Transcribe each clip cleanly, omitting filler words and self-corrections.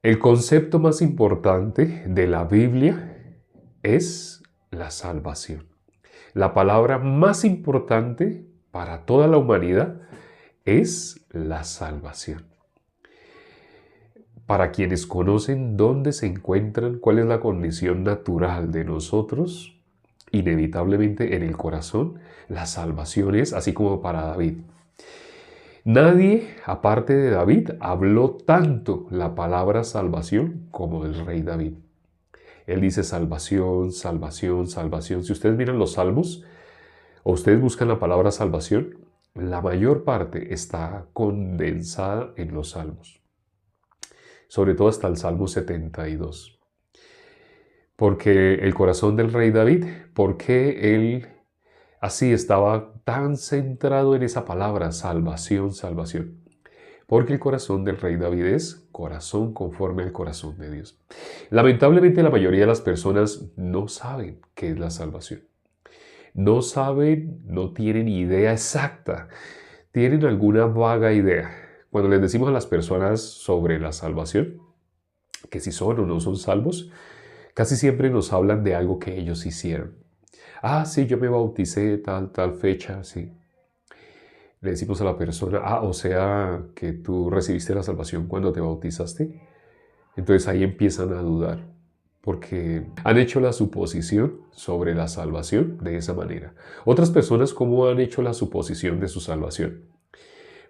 El concepto más importante de la Biblia es la salvación. La palabra más importante para toda la humanidad es la salvación. Para quienes conocen dónde se encuentran, cuál es la condición natural de nosotros, inevitablemente en el corazón, la salvación es así como para David. Nadie, aparte de David, habló tanto la palabra salvación como el rey David. Él dice salvación, salvación, salvación. Si ustedes miran los salmos o ustedes buscan la palabra salvación, la mayor parte está condensada en los salmos. Sobre todo hasta el Salmo 72. Porque el corazón del rey David, porque él así estaba tan centrado en esa palabra, salvación, salvación. Porque el corazón del rey David es corazón conforme al corazón de Dios. Lamentablemente la mayoría de las personas no saben qué es la salvación. No saben, no tienen idea exacta. Tienen alguna vaga idea. Cuando les decimos a las personas sobre la salvación, que si son o no son salvos, casi siempre nos hablan de algo que ellos hicieron. Ah, sí, yo me bauticé tal fecha, sí. Le decimos a la persona, o sea que tú recibiste la salvación cuando te bautizaste. Entonces ahí empiezan a dudar, porque han hecho la suposición sobre la salvación de esa manera. Otras personas, ¿cómo han hecho la suposición de su salvación?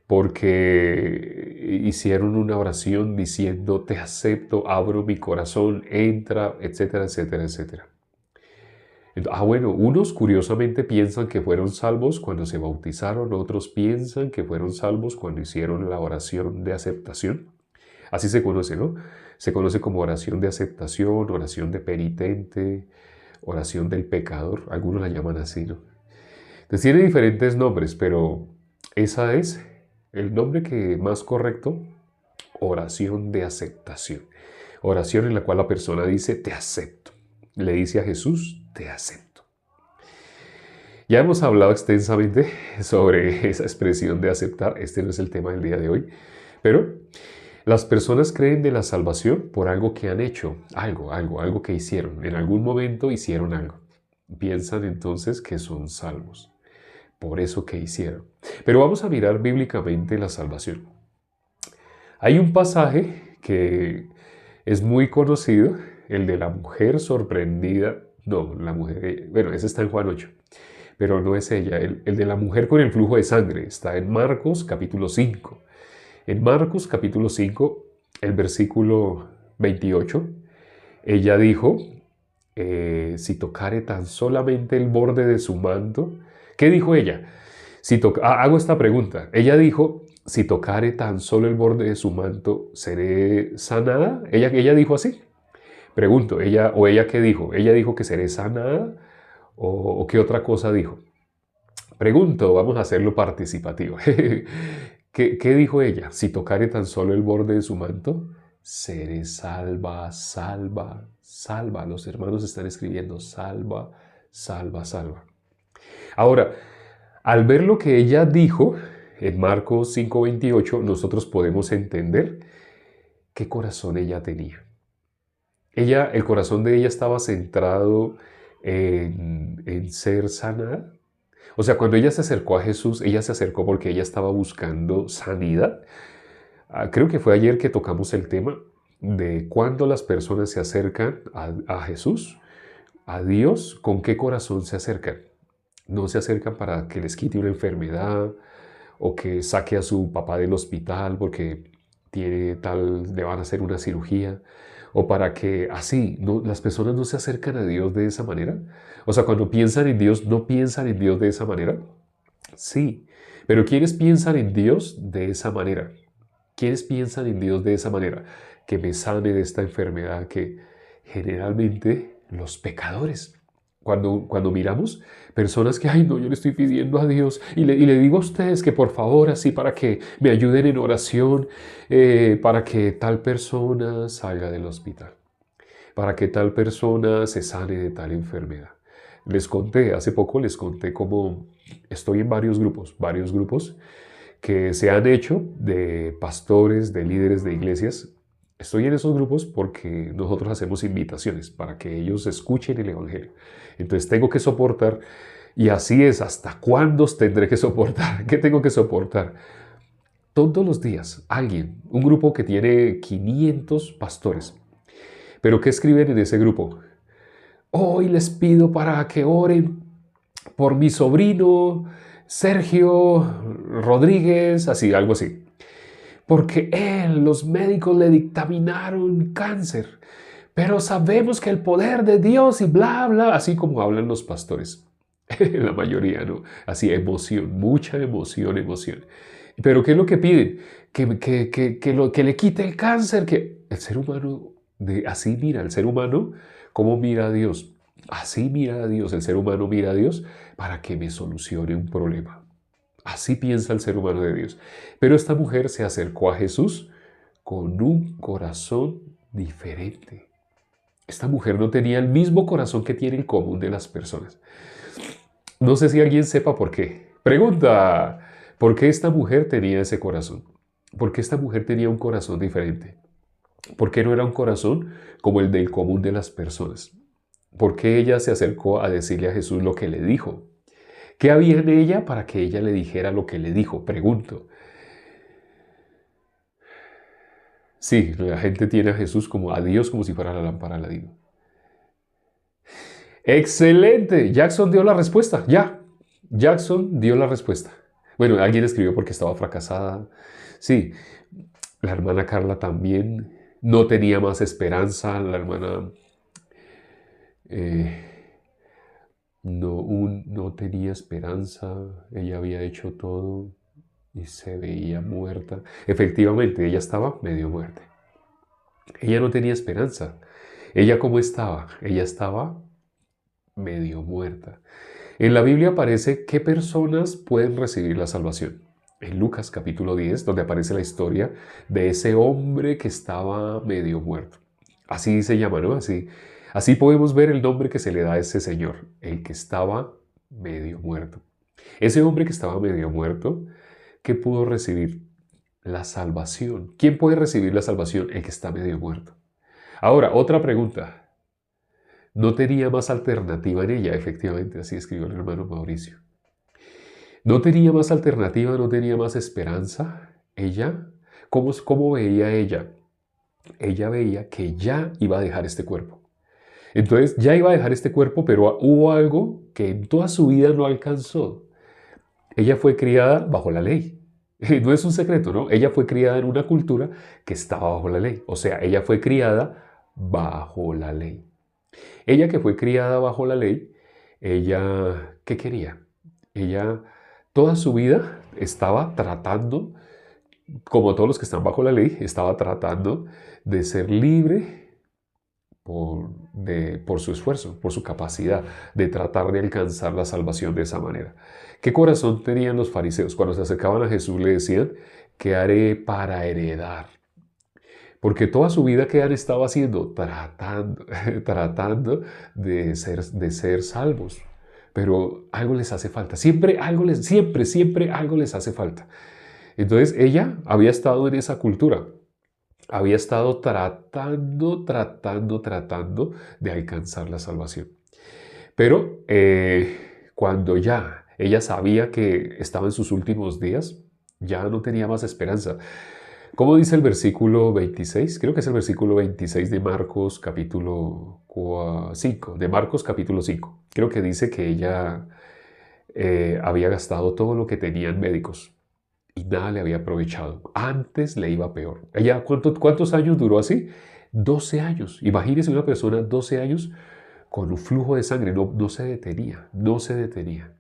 Porque hicieron una oración diciendo, te acepto, abro mi corazón, entra, etcétera, etcétera, etcétera. Bueno, unos curiosamente piensan que fueron salvos cuando se bautizaron, otros piensan que fueron salvos cuando hicieron la oración de aceptación. Así se conoce, ¿no? Se conoce como oración de aceptación, oración de penitente, oración del pecador, algunos la llaman así, ¿no? Entonces tiene diferentes nombres, pero esa es el nombre que más correcto, oración de aceptación. Oración en la cual la persona dice, te acepto. Le dice a Jesús, te acepto. Ya hemos hablado extensamente sobre esa expresión de aceptar. Este no es el tema del día de hoy. Pero las personas creen de la salvación por algo que han hecho, algo que hicieron. En algún momento hicieron algo. Piensan entonces que son salvos por eso que hicieron. Pero vamos a mirar bíblicamente la salvación. Hay un pasaje que es muy conocido, el de la mujer sorprendida. No, la mujer, bueno, ese está en Juan 8, pero no es ella. El de la mujer con el flujo de sangre está en Marcos capítulo 5. En Marcos capítulo 5, el versículo 28, ella dijo, si tocare tan solamente el borde de su manto. ¿Qué dijo ella? Hago esta pregunta. Ella dijo, si tocare tan solo el borde de su manto, ¿seré sanada? Ella dijo así. Pregunto, ¿ella qué dijo? ¿Ella dijo que seré sanada? ¿O qué otra cosa dijo? Pregunto, vamos a hacerlo participativo. ¿Qué dijo ella? Si tocare tan solo el borde de su manto, seré salva, salva, salva. Los hermanos están escribiendo salva, salva, salva. Ahora, al ver lo que ella dijo en Marcos 5:28, nosotros podemos entender qué corazón ella tenía. El corazón de ella estaba centrado en ser sanada. O sea, cuando ella se acercó a Jesús, ella se acercó porque ella estaba buscando sanidad. Creo que fue ayer que tocamos el tema de cuando las personas se acercan a Jesús, a Dios, ¿con qué corazón se acercan? No se acercan para que les quite una enfermedad o que saque a su papá del hospital porque le van a hacer una cirugía, o para que así, las personas no se acercan a Dios de esa manera. O sea, cuando piensan en Dios, ¿no piensan en Dios de esa manera? Sí, pero ¿quiénes piensan en Dios de esa manera? ¿Quiénes piensan en Dios de esa manera? Que me sane de esta enfermedad, que generalmente los pecadores. Cuando miramos personas que, ay no, yo le estoy pidiendo a Dios y le digo a ustedes que por favor, así para que me ayuden en oración, para que tal persona salga del hospital, para que tal persona se sane de tal enfermedad. Hace poco les conté cómo estoy en varios grupos que se han hecho de pastores, de líderes de iglesias Estoy en esos grupos porque nosotros hacemos invitaciones para que ellos escuchen el Evangelio. Entonces tengo que soportar, y así es, ¿hasta cuándo tendré que soportar? ¿Qué tengo que soportar? Todos los días, alguien, un grupo que tiene 500 pastores. ¿Pero qué escriben en ese grupo? Hoy les pido para que oren por mi sobrino Sergio Rodríguez, así, algo así. Porque los médicos le dictaminaron cáncer. Pero sabemos que el poder de Dios y bla, bla, así como hablan los pastores. La mayoría, ¿no? Así, emoción, mucha emoción, emoción. Pero ¿qué es lo que piden? Que le quite el cáncer, que el ser humano, así mira, el ser humano, ¿cómo mira a Dios? Así mira a Dios, el ser humano mira a Dios para que me solucione un problema. Así piensa el ser humano de Dios. Pero esta mujer se acercó a Jesús con un corazón diferente. Esta mujer no tenía el mismo corazón que tiene el común de las personas. No sé si alguien sepa por qué. Pregunta, ¿por qué esta mujer tenía ese corazón? ¿Por qué esta mujer tenía un corazón diferente? ¿Por qué no era un corazón como el del común de las personas? ¿Por qué ella se acercó a decirle a Jesús lo que le dijo? ¿Qué había en ella para que ella le dijera lo que le dijo? Pregunto. Sí, la gente tiene a Jesús como a Dios como si fuera la lámpara de Aladino. Excelente. Jackson dio la respuesta. Ya. Jackson dio la respuesta. Bueno, alguien escribió porque estaba fracasada. Sí, la hermana Carla también no tenía más esperanza. La hermana eh, no tenía esperanza. Ella había hecho todo y se veía muerta. Efectivamente, ella estaba medio muerta. Ella no tenía esperanza. ¿Ella cómo estaba? Ella estaba medio muerta. En la Biblia aparece qué personas pueden recibir la salvación. En Lucas capítulo 10, donde aparece la historia de ese hombre que estaba medio muerto. Así se llama, ¿no? Así podemos ver el nombre que se le da a ese señor, el que estaba medio muerto. Ese hombre que estaba medio muerto, ¿qué pudo recibir? La salvación. ¿Quién puede recibir la salvación? El que está medio muerto. Ahora, otra pregunta. No tenía más alternativa en ella, efectivamente, así escribió el hermano Mauricio. No tenía más alternativa, no tenía más esperanza. Ella, ¿cómo veía ella? Ella veía que ya iba a dejar este cuerpo. Entonces ya iba a dejar este cuerpo, pero hubo algo que en toda su vida no alcanzó. Ella fue criada bajo la ley. No es un secreto, ¿no? Ella fue criada en una cultura que estaba bajo la ley. O sea, ella fue criada bajo la ley. Ella que fue criada bajo la ley, ella, ¿qué quería? Ella toda su vida estaba tratando, como todos los que están bajo la ley, estaba tratando de ser libre por su esfuerzo, por su capacidad de tratar de alcanzar la salvación de esa manera. ¿Qué corazón tenían los fariseos? Cuando se acercaban a Jesús le decían, ¿qué haré para heredar? Porque toda su vida, ¿qué han estado haciendo? Tratando de ser salvos. Pero algo les hace falta. Siempre algo les hace falta. Entonces ella había estado en esa cultura. Había estado tratando de alcanzar la salvación. Pero cuando ya ella sabía que estaba en sus últimos días, ya no tenía más esperanza. ¿Cómo dice el versículo 26? Creo que es el versículo 26 de Marcos capítulo 5, de Marcos capítulo 5. Creo que dice que ella había gastado todo lo que tenían médicos y nada le había aprovechado. Antes le iba peor. Ella, ¿cuántos años duró así? 12 años. Imagínese una persona 12 años con un flujo de sangre. No se detenía, no se detenía.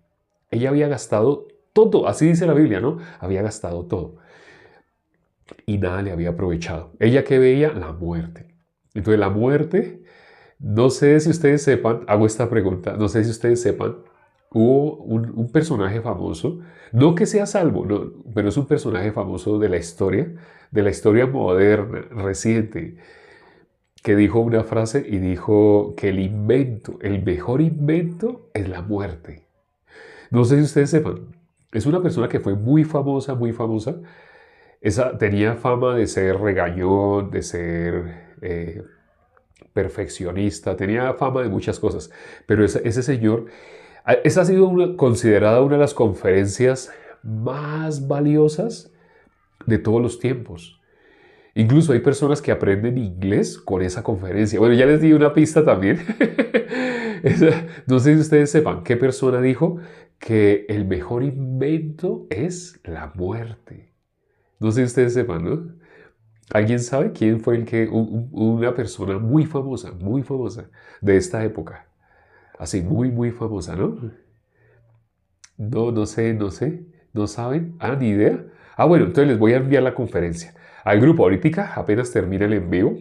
Ella había gastado todo, así dice la Biblia, ¿no? Había gastado todo y nada le había aprovechado. Ella que veía la muerte. Entonces la muerte, no sé si ustedes sepan, hago esta pregunta, no sé si ustedes sepan, hubo un personaje famoso, no que sea salvo, no, pero es un personaje famoso de la historia moderna, reciente, que dijo una frase y dijo que el mejor invento es la muerte. No sé si ustedes sepan, es una persona que fue muy famosa, tenía fama de ser regañón, de ser perfeccionista, tenía fama de muchas cosas, pero ese señor, esa ha sido considerada una de las conferencias más valiosas de todos los tiempos. Incluso hay personas que aprenden inglés con esa conferencia. Bueno, ya les di una pista también. No sé si ustedes sepan qué persona dijo que el mejor invento es la muerte. No sé si ustedes sepan, ¿no? ¿Alguien sabe quién fue una persona muy famosa de esta época? Así, muy famosa, ¿no? No, no sé, no saben. Ah, ni idea. Ah, bueno, entonces les voy a enviar la conferencia al grupo. Ahorita, apenas termine el envío,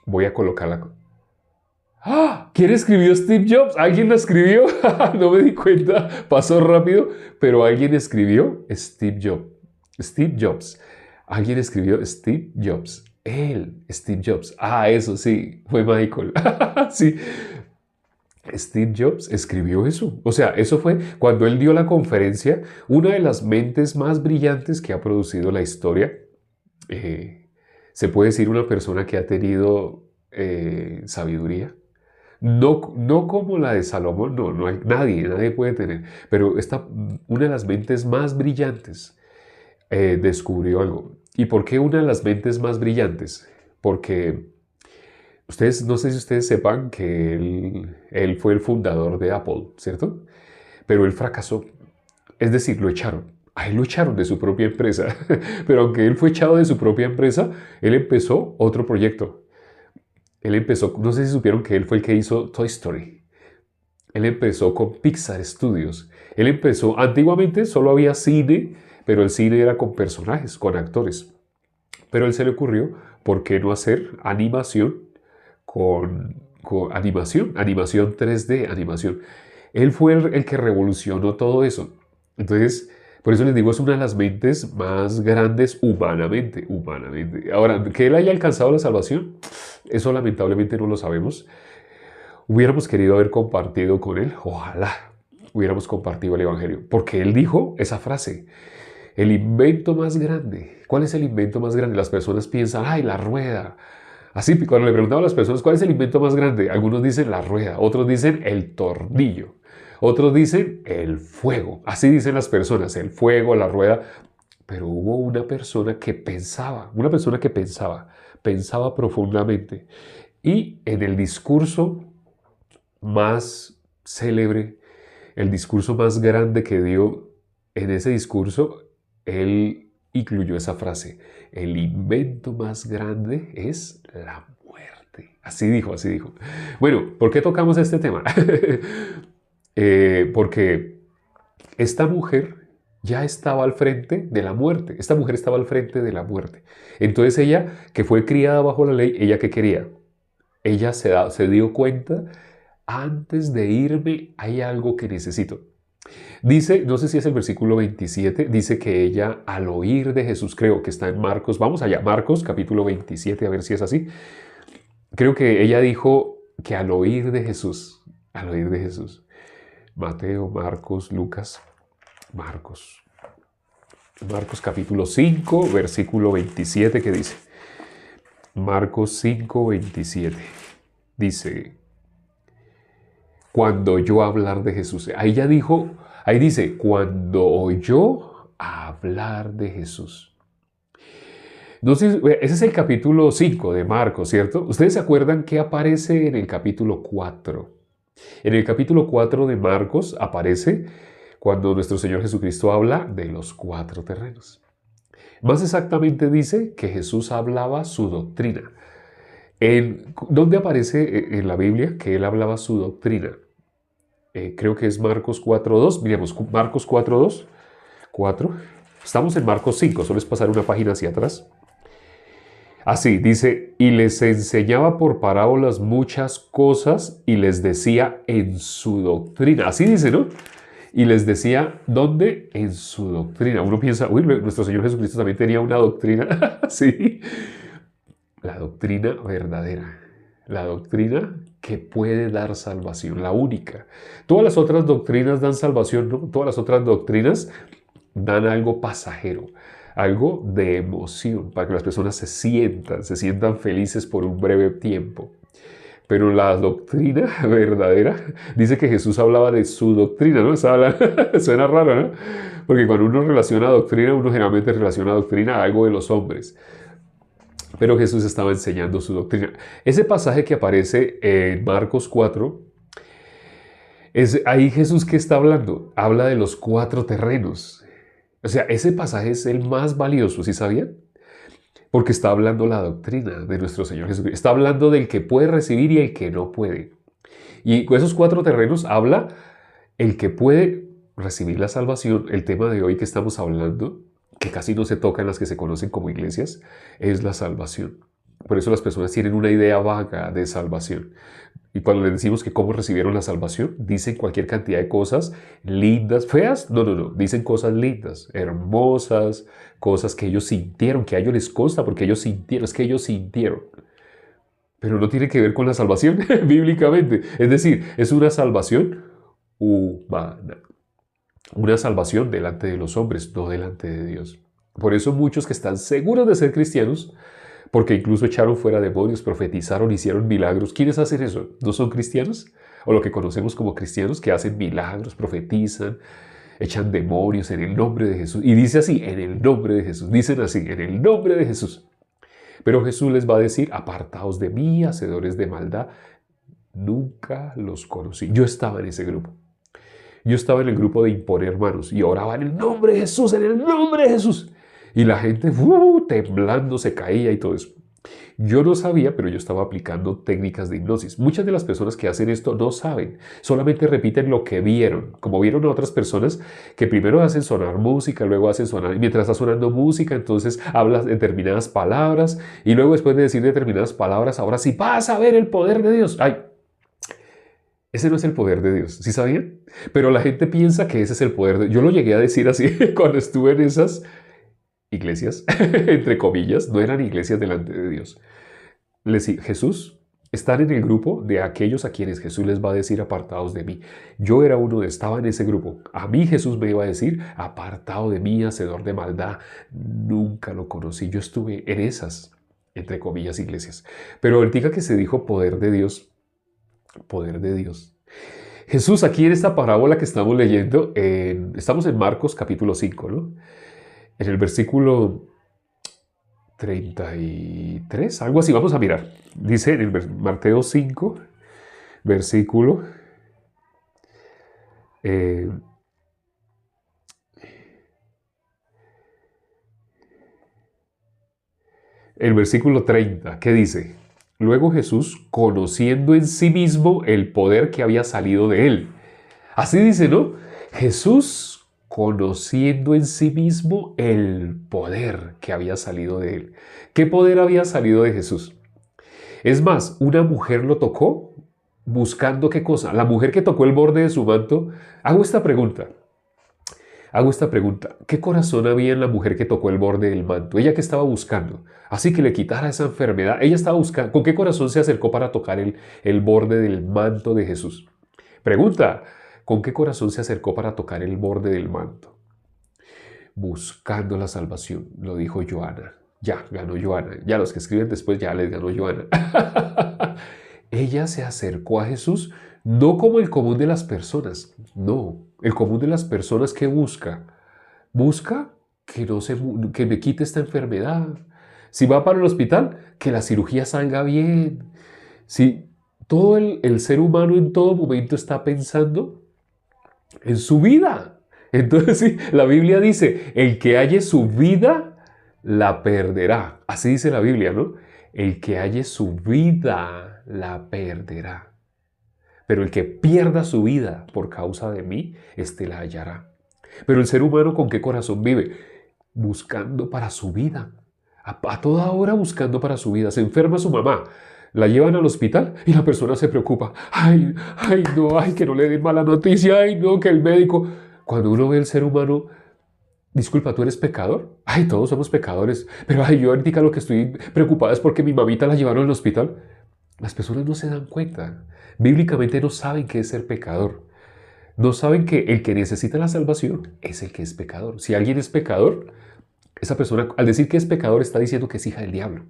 voy a colocarla. ¡Ah! ¿Quién escribió Steve Jobs? ¿Alguien la escribió? No me di cuenta, pasó rápido, pero alguien escribió Steve Jobs. Steve Jobs. Alguien escribió Steve Jobs. Él, Steve Jobs. Ah, eso sí, fue Michael. Sí, Steve Jobs escribió eso. O sea, eso fue cuando él dio la conferencia, una de las mentes más brillantes que ha producido la historia. Se puede decir una persona que ha tenido sabiduría. No, no como la de Salomón, no hay, nadie puede tener. Pero una de las mentes más brillantes descubrió algo. ¿Y por qué una de las mentes más brillantes? Porque no sé si ustedes sepan que él fue el fundador de Apple, ¿cierto? Pero él fracasó. Es decir, lo echaron. A él lo echaron de su propia empresa. Pero aunque él fue echado de su propia empresa, él empezó otro proyecto. Él empezó, no sé si supieron que él fue el que hizo Toy Story. Él empezó con Pixar Studios. Él empezó, antiguamente solo había cine, pero el cine era con personajes, con actores. Pero a él se le ocurrió, ¿por qué no hacer animación con animación 3D, animación? Él fue el que revolucionó todo eso. Entonces, por eso les digo, es una de las mentes más grandes humanamente. Ahora, que él haya alcanzado la salvación, eso lamentablemente no lo sabemos. Hubiéramos querido haber compartido con él, ojalá hubiéramos compartido el Evangelio, porque él dijo esa frase, el invento más grande. ¿Cuál es el invento más grande? Las personas piensan, ay, la rueda. Así, cuando le preguntaba a las personas, ¿cuál es el invento más grande? Algunos dicen la rueda, otros dicen el tornillo, otros dicen el fuego. Así dicen las personas, el fuego, la rueda. Pero hubo pensaba profundamente. Y en el discurso más célebre, el discurso más grande que dio, en ese discurso, él incluyó esa frase, el invento más grande es la muerte. Así dijo, así dijo. Bueno, ¿por qué tocamos este tema? Porque esta mujer ya estaba al frente de la muerte. Esta mujer estaba al frente de la muerte. Entonces ella, que fue criada bajo la ley, ¿ella qué quería? Ella se dio cuenta, antes de irme hay algo que necesito. Dice, no sé si es el versículo 27, dice que ella al oír de Jesús, creo que está en Marcos, vamos allá, Marcos capítulo 27, a ver si es así. Creo que ella dijo que al oír de Jesús, Mateo, Marcos, Lucas, Marcos capítulo 5, versículo 27, que dice, Marcos 5, 27, dice, cuando oyó hablar de Jesús, ahí dice, cuando oyó hablar de Jesús. No sé, ese es el capítulo 5 de Marcos, ¿cierto? ¿Ustedes se acuerdan qué aparece en el capítulo 4? En el capítulo 4 de Marcos aparece cuando nuestro Señor Jesucristo habla de los 4 terrenos. Más exactamente dice que Jesús hablaba su doctrina. ¿Dónde aparece en la Biblia que Él hablaba su doctrina? Creo que es Marcos 4.2. Miremos, Marcos 4.2. 4. Estamos en Marcos 5, solo es pasar una página hacia atrás. Así, dice, y les enseñaba por parábolas muchas cosas y les decía en su doctrina. Así dice, ¿no? Y les decía, ¿dónde? En su doctrina. Uno piensa, uy, nuestro Señor Jesucristo también tenía una doctrina. Sí. La doctrina verdadera. La doctrina que puede dar salvación, la única. Todas las otras doctrinas dan salvación, ¿no? Todas las otras doctrinas dan algo pasajero, algo de emoción, para que las personas se sientan felices por un breve tiempo. Pero la doctrina verdadera dice que Jesús hablaba de su doctrina, ¿no? Suena raro, ¿no? Porque cuando uno relaciona doctrina, uno generalmente relaciona doctrina a algo de los hombres. Pero Jesús estaba enseñando su doctrina. Ese pasaje que aparece en Marcos 4, es ahí Jesús que está hablando. Habla de los 4 terrenos. O sea, ese pasaje es el más valioso, ¿sí sabían? Porque está hablando la doctrina de nuestro Señor Jesucristo. Está hablando del que puede recibir y el que no puede. Y con esos 4 terrenos habla el que puede recibir la salvación. El tema de hoy que estamos hablando, que casi no se toca en las que se conocen como iglesias, es la salvación. Por eso las personas tienen una idea vaga de salvación. Y cuando les decimos que cómo recibieron la salvación, dicen cualquier cantidad de cosas lindas, feas, no, dicen cosas lindas, hermosas, cosas que ellos sintieron, que a ellos les consta porque ellos sintieron, es que ellos sintieron. Pero no tiene que ver con la salvación bíblicamente. Es decir, es una salvación humana. Una salvación delante de los hombres, no delante de Dios. Por eso muchos que están seguros de ser cristianos, porque incluso echaron fuera demonios, profetizaron, hicieron milagros. ¿Quiénes hacen eso? ¿No son cristianos? O lo que conocemos como cristianos que hacen milagros, profetizan, echan demonios en el nombre de Jesús. Y dice así, en el nombre de Jesús. Dicen así, en el nombre de Jesús. Pero Jesús les va a decir, apartaos de mí, hacedores de maldad. Nunca los conocí. Yo estaba en ese grupo. Yo estaba en el grupo de imponer manos y oraba en el nombre de Jesús, en el nombre de Jesús. Y la gente temblando se caía y todo eso. Yo no sabía, pero yo estaba aplicando técnicas de hipnosis. Muchas de las personas que hacen esto no saben, solamente repiten lo que vieron, como vieron a otras personas que primero hacen sonar música, luego hacen sonar, y mientras está sonando música, entonces hablas determinadas palabras, y luego después de decir determinadas palabras, ahora sí vas a ver el poder de Dios. ¡Ay! Ese no es el poder de Dios, ¿sí sabían? Pero la gente piensa que ese es el poder de Dios. Yo lo llegué a decir así cuando estuve en esas iglesias, entre comillas, no eran iglesias delante de Dios. Les dije, Jesús, están en el grupo de aquellos a quienes Jesús les va a decir apartados de mí. Yo era estaba en ese grupo. A mí Jesús me iba a decir, apartado de mí, hacedor de maldad. Nunca lo conocí. Yo estuve en esas, entre comillas, iglesias. Pero ahorita que se dijo poder de Dios, poder de Dios. Jesús aquí en esta parábola que estamos leyendo, estamos en Marcos capítulo 5, ¿no? En el versículo 33, algo así, vamos a mirar. Dice en el Mateo 5, versículo el versículo 30, ¿qué dice? Luego Jesús, conociendo en sí mismo el poder que había salido de él. Así dice, ¿no? Jesús conociendo en sí mismo el poder que había salido de él. ¿Qué poder había salido de Jesús? Es más, una mujer lo tocó buscando ¿qué cosa? La mujer que tocó el borde de su manto. Hago esta pregunta. ¿Qué corazón había en la mujer que tocó el borde del manto? Ella que estaba buscando. Así que le quitara esa enfermedad. Ella estaba buscando. ¿Con qué corazón se acercó para tocar el borde del manto de Jesús? Pregunta. ¿Con qué corazón se acercó para tocar el borde del manto? Buscando la salvación, lo dijo Joana. Ya, ganó Joana. Ya los que escriben después ya les ganó Joana. Ella se acercó a Jesús no como el común de las personas. No, el común de las personas que busca. Busca que me quite esta enfermedad. Si va para el hospital, que la cirugía salga bien. Si todo el ser humano en todo momento está pensando en su vida. Entonces sí, la Biblia dice, el que halle su vida, la perderá. Así dice la Biblia, ¿no? El que halle su vida, la perderá. Pero el que pierda su vida por causa de mí, éste la hallará. Pero el ser humano, ¿con qué corazón vive? Buscando para su vida. A toda hora buscando para su vida. Se enferma su mamá. La llevan al hospital y la persona se preocupa. Ay, no, que no le den mala noticia. Ay, no, que el médico. Cuando uno ve al ser humano, disculpa, ¿tú eres pecador? Ay, todos somos pecadores. Pero yo ahorita lo que estoy preocupada es porque mi mamita la llevaron al hospital. Las personas no se dan cuenta. Bíblicamente no saben qué es ser pecador. No saben que el que necesita la salvación es el que es pecador. Si alguien es pecador, esa persona, al decir que es pecador, está diciendo que es hija del diablo.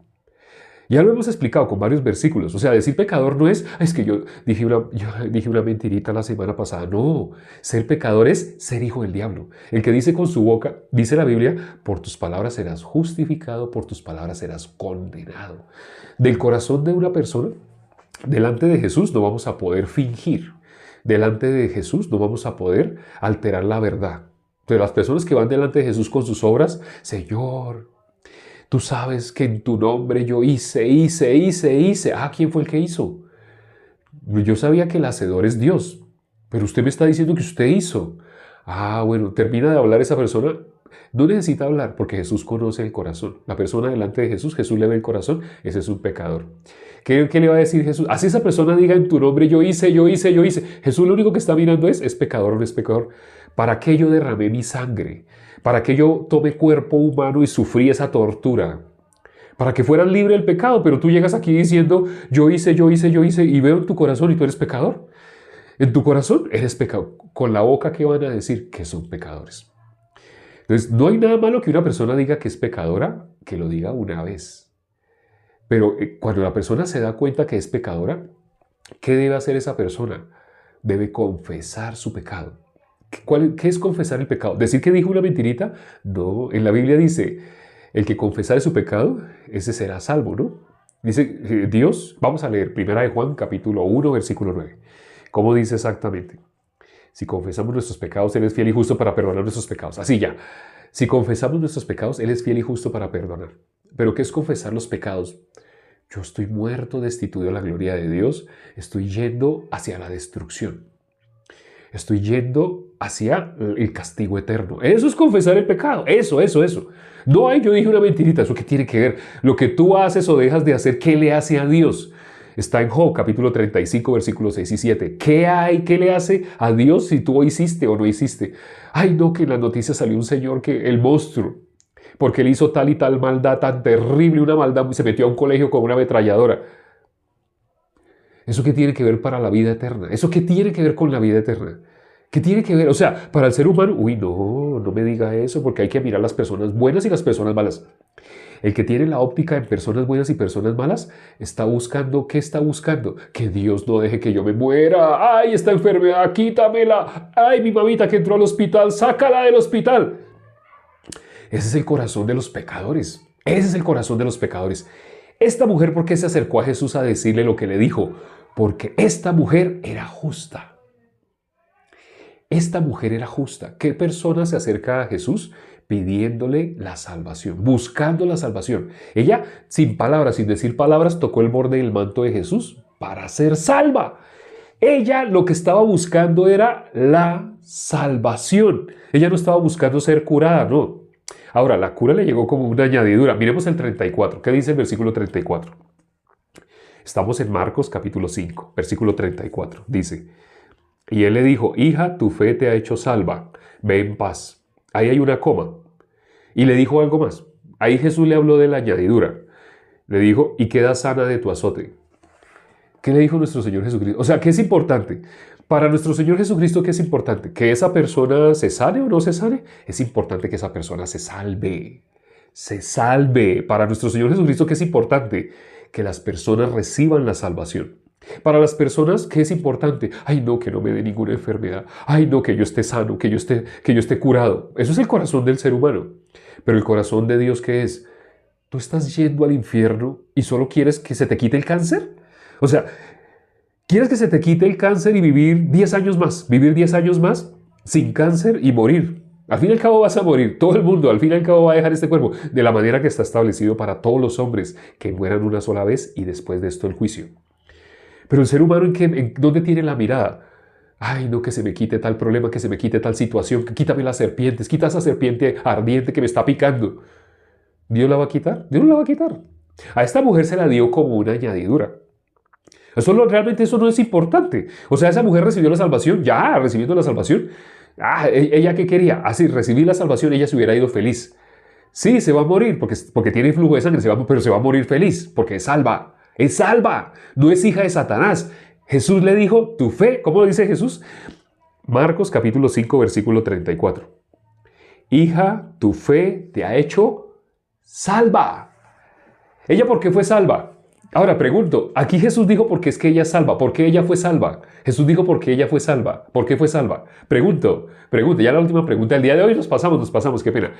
Ya lo hemos explicado con varios versículos. O sea, decir pecador no es que yo dije una mentirita la semana pasada. No, ser pecador es ser hijo del diablo. El que dice con su boca, dice la Biblia, por tus palabras serás justificado, por tus palabras serás condenado. Del corazón de una persona, delante de Jesús no vamos a poder fingir. Delante de Jesús no vamos a poder alterar la verdad. Pero las personas que van delante de Jesús con sus obras, Señor, tú sabes que en tu nombre yo hice. Ah, ¿quién fue el que hizo? Yo sabía que el hacedor es Dios, pero usted me está diciendo que usted hizo. Ah, bueno, termina de hablar esa persona. No necesita hablar porque Jesús conoce el corazón. La persona delante de Jesús, Jesús le ve el corazón, ese es un pecador. ¿Qué le va a decir Jesús? Así esa persona diga en tu nombre, yo hice. Jesús lo único que está mirando es pecador o no es pecador. ¿Para qué yo derramé mi sangre? ¿Para qué yo tomé cuerpo humano y sufrí esa tortura? Para que fueran libre del pecado, pero tú llegas aquí diciendo, yo hice, y veo en tu corazón y tú eres pecador. En tu corazón eres pecador. Con la boca, ¿qué van a decir? Que son pecadores. Entonces, no hay nada malo que una persona diga que es pecadora, que lo diga una vez. Pero cuando la persona se da cuenta que es pecadora, ¿qué debe hacer esa persona? Debe confesar su pecado. ¿Qué es confesar el pecado? ¿Decir que dijo una mentirita? No, en la Biblia dice, el que confesare su pecado, ese será salvo, ¿no? Dice Dios, vamos a leer 1 de Juan, capítulo 1, versículo 9. ¿Cómo dice exactamente? Si confesamos nuestros pecados, Él es fiel y justo para perdonar nuestros pecados. Así ya. Si confesamos nuestros pecados, Él es fiel y justo para perdonar. ¿Pero qué es confesar los pecados? Yo estoy muerto, destituido de la gloria de Dios. Estoy yendo hacia la destrucción. Estoy yendo hacia el castigo eterno. Eso es confesar el pecado. Eso. No hay, yo dije una mentirita. ¿Eso qué tiene que ver? Lo que tú haces o dejas de hacer, ¿qué le hace a Dios? Está en Job, capítulo 35, versículos 6 y 7. ¿Qué hay? ¿Qué le hace a Dios si tú hiciste o no hiciste? Ay, no, que en las noticias salió un señor que el monstruo, porque él hizo tal y tal maldad tan terrible, una maldad, se metió a un colegio con una ametralladora. ¿Eso qué tiene que ver para la vida eterna? ¿Eso qué tiene que ver con la vida eterna? ¿Qué tiene que ver? O sea, para el ser humano, no me diga eso, porque hay que mirar las personas buenas y las personas malas. El que tiene la óptica en personas buenas y personas malas está buscando, ¿qué está buscando? Que Dios no deje que yo me muera. ¡Ay, esta enfermedad, quítamela! ¡Ay, mi mamita que entró al hospital, sácala del hospital! Ese es el corazón de los pecadores. Ese es el corazón de los pecadores. Esta mujer, ¿por qué se acercó a Jesús a decirle lo que le dijo? Porque esta mujer era justa. Esta mujer era justa. ¿Qué persona se acerca a Jesús? Pidiéndole la salvación, buscando la salvación. Ella, sin palabras, sin decir palabras, tocó el borde del manto de Jesús para ser salva. Ella lo que estaba buscando era la salvación. Ella no estaba buscando ser curada, no. Ahora, la cura le llegó como una añadidura. Miremos el 34. ¿Qué dice el versículo 34? Estamos en Marcos capítulo 5, versículo 34. Dice, y él le dijo, hija, tu fe te ha hecho salva, ve en paz. Ahí hay una coma. Y le dijo algo más. Ahí Jesús le habló de la añadidura. Le dijo, y queda sana de tu azote. ¿Qué le dijo nuestro Señor Jesucristo? O sea, ¿qué es importante? Para nuestro Señor Jesucristo, ¿qué es importante? ¿Que esa persona se sane o no se sane? Es importante que esa persona se salve. Se salve. Para nuestro Señor Jesucristo, ¿qué es importante? Que las personas reciban la salvación. Para las personas, ¿qué es importante? Ay, no, que no me dé ninguna enfermedad. Ay, no, que yo esté sano, que yo esté curado. Eso es el corazón del ser humano. Pero el corazón de Dios, ¿qué es? ¿Tú estás yendo al infierno y solo quieres que se te quite el cáncer? O sea, ¿quieres que se te quite el cáncer y vivir 10 años más? Vivir 10 años más sin cáncer y morir. Al fin y al cabo vas a morir. Todo el mundo al fin y al cabo va a dejar este cuerpo de la manera que está establecido para todos los hombres, que mueran una sola vez y después de esto el juicio. Pero el ser humano, ¿en dónde tiene la mirada? Ay, no, que se me quite tal problema, que se me quite tal situación, que quítame las serpientes, quita esa serpiente ardiente que me está picando. ¿Dios la va a quitar? Dios no la va a quitar. A esta mujer se la dio como una añadidura. Realmente eso no es importante. O sea, esa mujer recibió la salvación, ya recibiendo la salvación. ¿Ella qué quería? Así, recibir la salvación, ella se hubiera ido feliz. Sí, se va a morir porque tiene flujo de sangre, pero se va a morir feliz porque es salva. Es salva, no es hija de Satanás. Jesús le dijo, tu fe, ¿cómo lo dice Jesús? Marcos capítulo 5, versículo 34. hija, tu fe te ha hecho salva. ¿Ella por qué fue salva? Ahora pregunto, aquí Jesús dijo por qué es que ella es salva, ¿por qué ella fue salva? Jesús dijo por qué ella fue salva, ¿por qué fue salva? Pregunto, ya la última pregunta del día de hoy, nos pasamos, qué pena.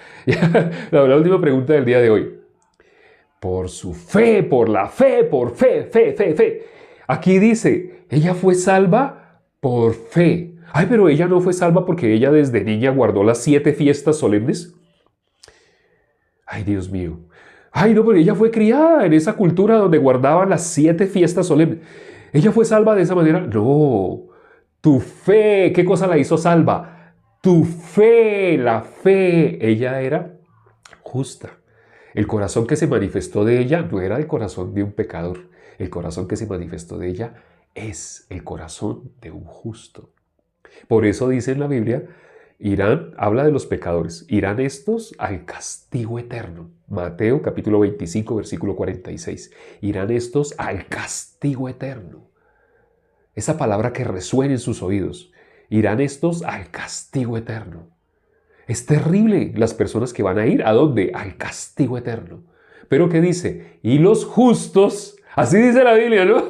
La última pregunta del día de hoy. Por su fe, por la fe, por fe. Aquí dice, ella fue salva por fe. Ay, pero ella no fue salva porque ella desde niña guardó las 7 fiestas solemnes. Ay, Dios mío. Ay, no, pero ella fue criada en esa cultura donde guardaban las 7 fiestas solemnes. ¿Ella fue salva de esa manera? No. Tu fe, ¿qué cosa la hizo salva? Tu fe, la fe. Ella era justa. El corazón que se manifestó de ella no era el corazón de un pecador. El corazón que se manifestó de ella es el corazón de un justo. Por eso dice en la Biblia, habla de los pecadores, irán estos al castigo eterno. Mateo capítulo 25, versículo 46. Irán estos al castigo eterno. Esa palabra que resuena en sus oídos. Irán estos al castigo eterno. Es terrible las personas que van a ir, ¿a dónde? Al castigo eterno. Pero ¿qué dice? Y los justos, así dice la Biblia, ¿no?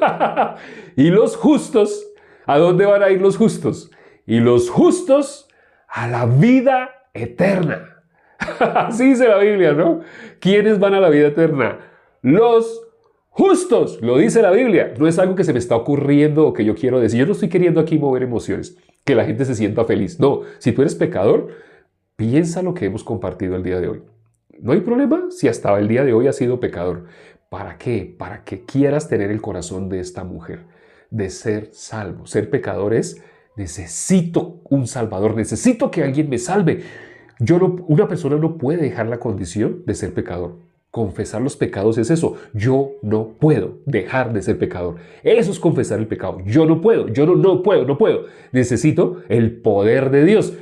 Y los justos, ¿a dónde van a ir los justos? Y los justos a la vida eterna. Así dice la Biblia, ¿no? ¿Quiénes van a la vida eterna? Los justos, lo dice la Biblia. No es algo que se me está ocurriendo o que yo quiero decir. Yo no estoy queriendo aquí mover emociones, que la gente se sienta feliz. No, si tú eres pecador, piensa lo que hemos compartido el día de hoy. No hay problema si hasta el día de hoy has sido pecador. ¿Para qué? Para que quieras tener el corazón de esta mujer, de ser salvo. Ser pecador es, necesito un salvador, necesito que alguien me salve. Una persona no puede dejar la condición de ser pecador. Confesar los pecados es eso. Yo no puedo dejar de ser pecador. Eso es confesar el pecado. Yo no puedo, no puedo. Necesito el poder de Dios.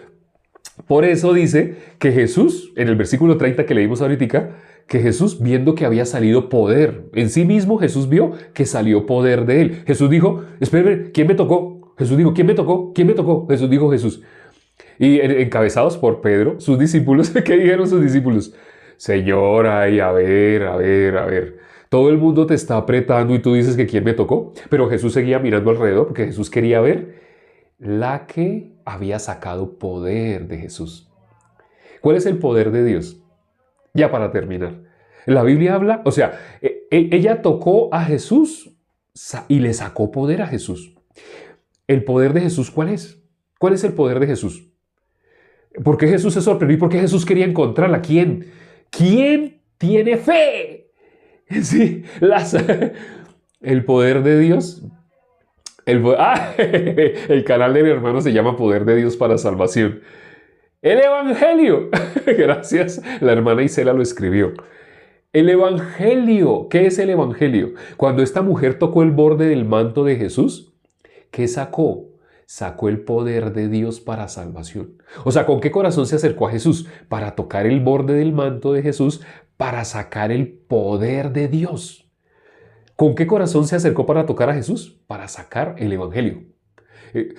Por eso dice que Jesús, en el versículo 30 que leímos ahorita, que Jesús, viendo que había salido poder en sí mismo, Jesús vio que salió poder de él. Jesús dijo, espérenme, ¿quién me tocó? Jesús dijo, ¿quién me tocó? ¿Quién me tocó? Jesús dijo, Jesús. Y encabezados por Pedro, sus discípulos, ¿qué dijeron sus discípulos? Señor, ay, a ver. Todo el mundo te está apretando y tú dices que ¿quién me tocó? Pero Jesús seguía mirando alrededor porque Jesús quería ver la que había sacado poder de Jesús. ¿Cuál es el poder de Dios? Ya para terminar. La Biblia habla, ella tocó a Jesús y le sacó poder a Jesús. ¿El poder de Jesús cuál es? ¿Cuál es el poder de Jesús? ¿Por qué Jesús se sorprendió y por qué Jesús quería encontrarla? ¿Quién? ¿Quién tiene fe? Sí, el poder de Dios. El canal de mi hermano se llama Poder de Dios para Salvación. El Evangelio. Gracias, la hermana Isela lo escribió. El Evangelio. ¿Qué es el Evangelio? Cuando esta mujer tocó el borde del manto de Jesús, ¿qué sacó? Sacó el poder de Dios para salvación. O sea, ¿con qué corazón se acercó a Jesús? Para tocar el borde del manto de Jesús, para sacar el poder de Dios. ¿Con qué corazón se acercó para tocar a Jesús? Para sacar el Evangelio.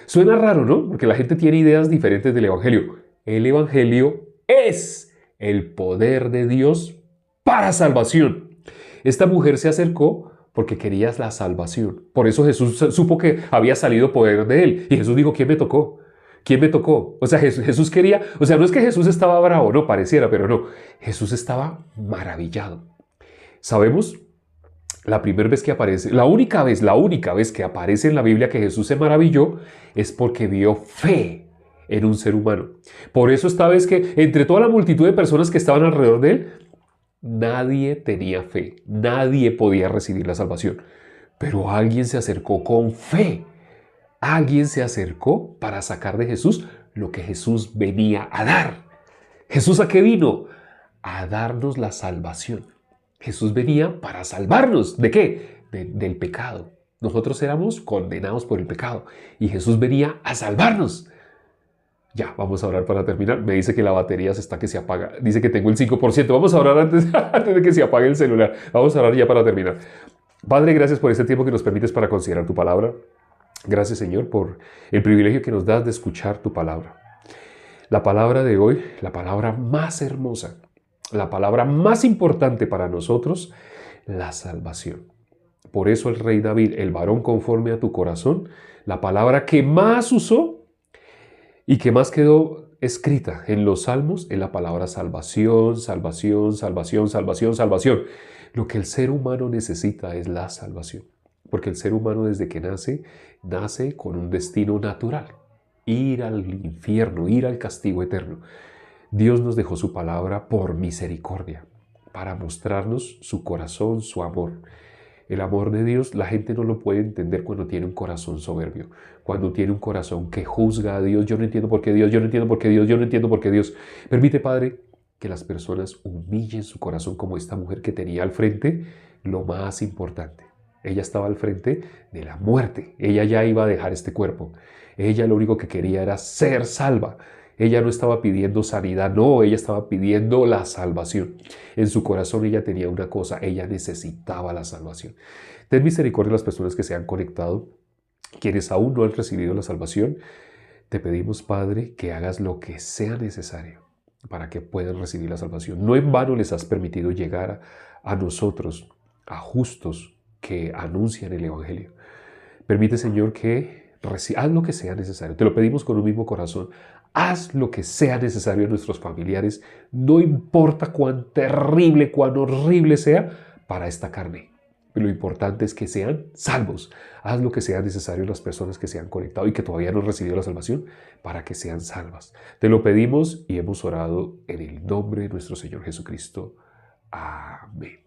Suena raro, ¿no? Porque la gente tiene ideas diferentes del Evangelio. El Evangelio es el poder de Dios para salvación. Esta mujer se acercó porque quería la salvación. Por eso Jesús supo que había salido poder de él. Y Jesús dijo, ¿quién me tocó? ¿Quién me tocó? O sea, Jesús quería, no es que Jesús estaba bravo, no, pareciera, pero no. Jesús estaba maravillado. Sabemos, la primera vez que aparece, la única vez que aparece en la Biblia que Jesús se maravilló es porque vio fe en un ser humano. Por eso esta vez que entre toda la multitud de personas que estaban alrededor de él, nadie tenía fe, nadie podía recibir la salvación. Pero alguien se acercó con fe. Alguien se acercó para sacar de Jesús lo que Jesús venía a dar. ¿Jesús a qué vino? A darnos la salvación. Jesús venía para salvarnos. ¿De qué? Del pecado. Nosotros éramos condenados por el pecado y Jesús venía a salvarnos. Ya, vamos a orar para terminar. Me dice que la batería está que se apaga. Dice que tengo el 5%. Vamos a orar antes de que se apague el celular. Vamos a orar ya para terminar. Padre, gracias por este tiempo que nos permites para considerar tu palabra. Gracias, Señor, por el privilegio que nos das de escuchar tu palabra. La palabra de hoy, la palabra más hermosa, la palabra más importante para nosotros, la salvación. Por eso el rey David, el varón conforme a tu corazón, la palabra que más usó y que más quedó escrita en los salmos es la palabra salvación, salvación, salvación, salvación, salvación. Lo que el ser humano necesita es la salvación. Porque el ser humano desde que nace con un destino natural. Ir al infierno, ir al castigo eterno. Dios nos dejó su palabra por misericordia, para mostrarnos su corazón, su amor. El amor de Dios, la gente no lo puede entender cuando tiene un corazón soberbio, cuando tiene un corazón que juzga a Dios. Yo no entiendo por qué Dios, yo no entiendo por qué Dios, yo no entiendo por qué Dios. Permite, Padre, que las personas humillen su corazón como esta mujer que tenía al frente lo más importante. Ella estaba al frente de la muerte. Ella ya iba a dejar este cuerpo. Ella lo único que quería era ser salva. Ella no estaba pidiendo sanidad, no, ella estaba pidiendo la salvación. En su corazón ella tenía una cosa, ella necesitaba la salvación. Ten misericordia de las personas que se han conectado, quienes aún no han recibido la salvación. Te pedimos, Padre, que hagas lo que sea necesario para que puedan recibir la salvación. No en vano les has permitido llegar a nosotros, a justos que anuncian el Evangelio. Permite, Señor, que haz lo que sea necesario. Te lo pedimos con un mismo corazón. Haz lo que sea necesario a nuestros familiares, no importa cuán terrible, cuán horrible sea para esta carne. Lo importante es que sean salvos. Haz lo que sea necesario a las personas que se han conectado y que todavía no han recibido la salvación para que sean salvas. Te lo pedimos y hemos orado en el nombre de nuestro Señor Jesucristo. Amén.